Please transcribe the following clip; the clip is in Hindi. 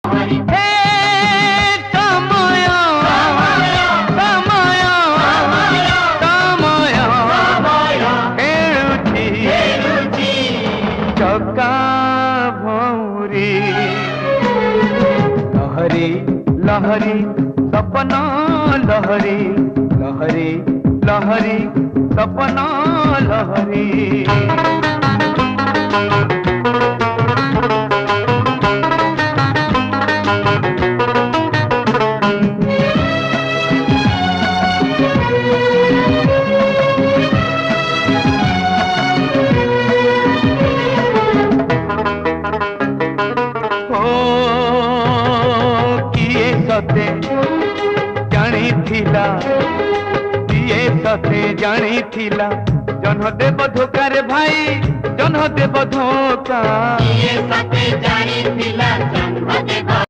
हे समय समय समय खेलुची चका भौरी लहरी लहरी सपना लहरी लहरी लहरी सपना लहरी। सते जानी थिला किए सते जानी थिला जन्ह देव धोकार भाई जन्ह देव धोका।